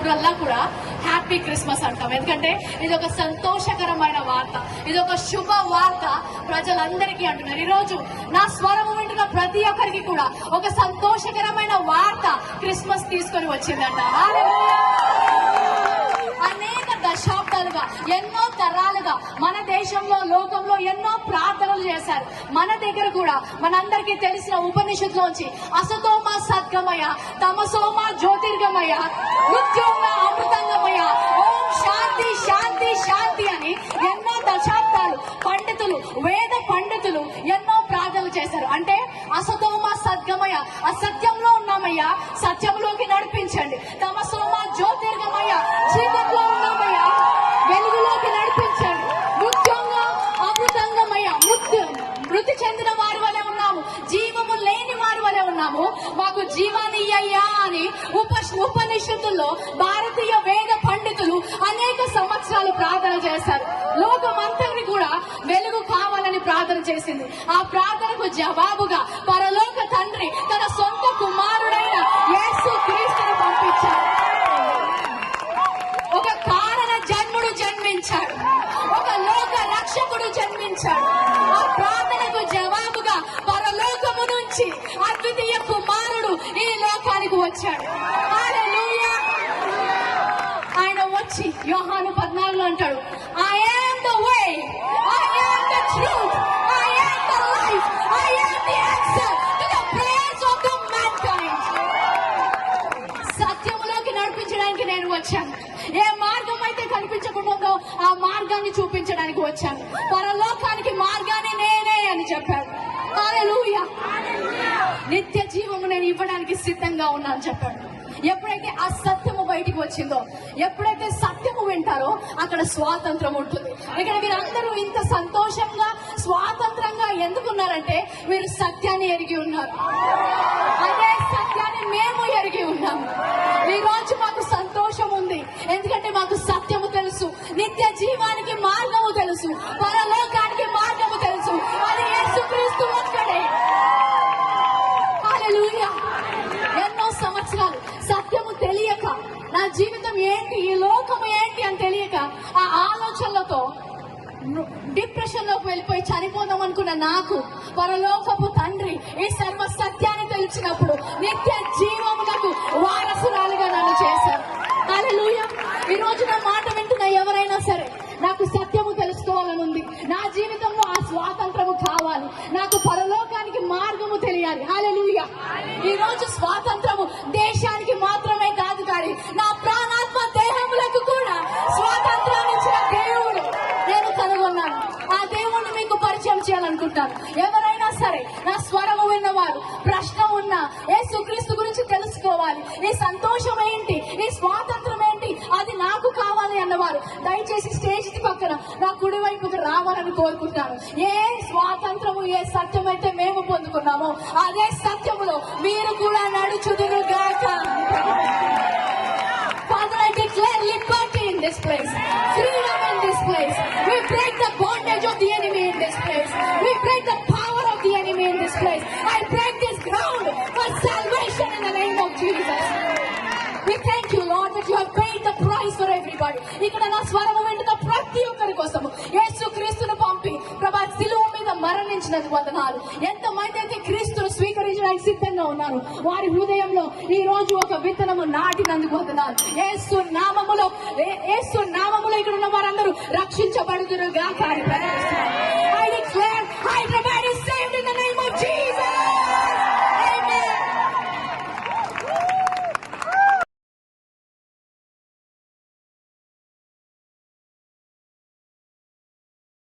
వచ్చినప్పుడల్లా కూడా happy Christmas అంటాం. ఎందుకంటే ఇది ఒక సంతోషకరమైన వార్త, ఇది ఒక శుభ వార్త ప్రజలందరికీ అంటున్నారు. ఈరోజు నా స్వరము వింటున్న ప్రతి ఒక్కరికి కూడా ఒక సంతోషకరమైన వార్త క్రిస్మస్ తీసుకొని వచ్చిందంట. అనేక దశాబ్దాలుగా, ఎన్నో తరాలుగా మన దేశంలో, లోకంలో ఎన్నో ప్రార్థనలు చేశారు. మన దగ్గర కూడా మనందరికీ తెలిసిన ఉపనిషత్తులోంచి అసతోమ సద్గమయ, తమసోమ జ్యోతిర్గమయ, మృత్యోమ అమృతంగమయ, ఓం శాంతి శాంతి శాంతి అని ఎన్నో దశాబ్దాలు పండితులు, వేద పండితులు ఎన్నో ప్రార్థనలు చేశారు. అంటే అసతోమ సద్గమయ, అసత్యంలో ఉన్నామయ్యా, సత్యంలోకి నడిపించండి. తమసోమ జ్యోతిర్గమయ, చీకట్లో ఉన్నామయ్యా, వెలుగులోకి నడిపించండి. మృత్యుంగా అమృతంగమయ, మృతి చెందిన వారి వలె ఉన్నాము, జీవము లేని వారి వలె ఉన్నాము, మాకు జీవాన్ని ఇయ్యయ్యా అని ఉపనిషత్తుల్లో భారతీయ వేద పండితులు అనేక సంవత్సరాలు ప్రార్థన చేశారు. లోకమంతటిని కూడా వెలుగు కావాలని ప్రార్థన చేసింది. ఆ ప్రార్థనకు జవాబుగా పరలోక తండ్రి తన సొంత కుమారుడైన యేసు క్రీస్తును పంపించారు. ఒక కారణ జన్ముడు జన్మించాడు, ఒక లోక రక్షకుడు జన్మించాడు. ఆ ప్రార్థనకు జవాబుగా పరలోకము నుంచి అద్వితీయ కుమారుడు ఈ లోకానికి వచ్చాడు. హల్లెలూయా. ఆయన వచ్చి యోహాను 14 అంటాడు, I am the way, I am the truth, I am the life, I am the answer to the prayers of the mankind. సత్యములోకి నడిపించడానికి నేను వచ్చాను. ఏ మార్గం అయితే కనిపించకుండా ఉందో ఆ మార్గాన్ని చూపించడానికి వచ్చాను. పరలోకానికి మార్గాన్ని నేనే అని చెప్పాడు. హల్లెలూయా. నిత్య జీవము నేను ఇవ్వడానికి సిద్ధంగా ఉన్నాను చెప్పాడు. ఎప్పుడైతే ఆ సత్యము బయటికి వచ్చిందో, ఎప్పుడైతే సత్యము వింటారో అక్కడ స్వాతంత్రం ఉంటుంది. ఇక్కడ మీరందరూ ఇంత సంతోషంగా, స్వాతంత్రంగా ఎందుకున్నారంటే మీరు సత్యాన్ని ఎరిగి ఉన్నారు. అదే సత్యాన్ని మేము ఎరిగి ఉన్నాము. ఈ రోజు మాకు సంతోషం ఉంది, ఎందుకంటే మాకు సత్యము తెలుసు, నిత్య జీవానికి మార్గము తెలుసు, పరలోకానికి మార్గము తెలుసు. అది యేసుక్రీస్తు ఒక్కడే. హల్లెలూయా. ఎన్నో సంవత్సరాలు సత్యము తెలియక, నా జీవితం ఏంటి, ఈ లోకము ఏంటి అని తెలియక ఆ ఆలోచనలతో డిప్రెషన్ లోకి వెళ్ళిపోయి చనిపోదాం అనుకున్న నాకు పరలోకపు తండ్రి ఈ సర్వ సత్యాన్ని తెలిసినప్పుడు నిత్య జీవమునకు వారసురాలుగా నన్ను చేశారు. హల్లెలూయా. ఈ రోజు నా మాట వింటున్న ఎవరైనా సరే, నాకు సత్యము తెలుసుకోవాలని ఉంది, నా జీవితంలో ఆ స్వాతంత్రము కావాలి, నాకు పరలోకానికి మార్గము తెలియాలి. హల్లెలూయా. ఈ రోజు స్వాతంత్రము దేశానికి మాత్రమే కాదు, కానీ నా ప్రాణాత్మ దేహములకు కూడా స్వాతంత్రాన్ని ఇచ్చిన దేవుడు నేను కనుగొన్నాను. ఆ దేవుణ్ణి మీకు పరిచయం చేయాలనుకుంటాను. ఎవరైనా సరే నా స్వరము విన్నవారు, ప్రశ్న ఉన్నా, యేసుక్రీస్తు గురించి తెలుసుకోవాలి, ఈ సంతోషం ఏంటి, ఈ స్వాతంత్రం ఏంటి, అది నాకు కావాలి అన్నవారు దయచేసి స్టేజ్ పక్కన నా కుడి వైపుకి రావాలని కోరుకుంటాను. ఏ స్వాతంత్రము, ఏ సత్యం అయితే మేము పొందుకున్నామో అదే సత్యములో మీరు కూడా నడుచుదురుగాక. Father, I declare liberty in this place, freedom in this place. We break the bondage of the enemy in this place. We break the power of the enemy in this place. I break this ground for salvation in the name of Jesus. We thank you, Lord, that you have paid the price for everybody. ఇక్కడ నా స్వరము వింటున్న ప్రతి ఒక్కరి కోసము యేసుక్రీస్తును పంపి ప్రభా శిలువ మీద మరణించినందుకు వందనాలు. ఎంతమంది అయితే క్రీస్తును స్వీకరించడానికి సిద్ధంగా ఉన్నారు, వారి హృదయంలో ఈ రోజు ఒక విత్తనము నాటినందుకు వందనాలు. యేసు నామములో ఇక్కడ ఉన్న వారందరూ రక్షించబడుదురుగా.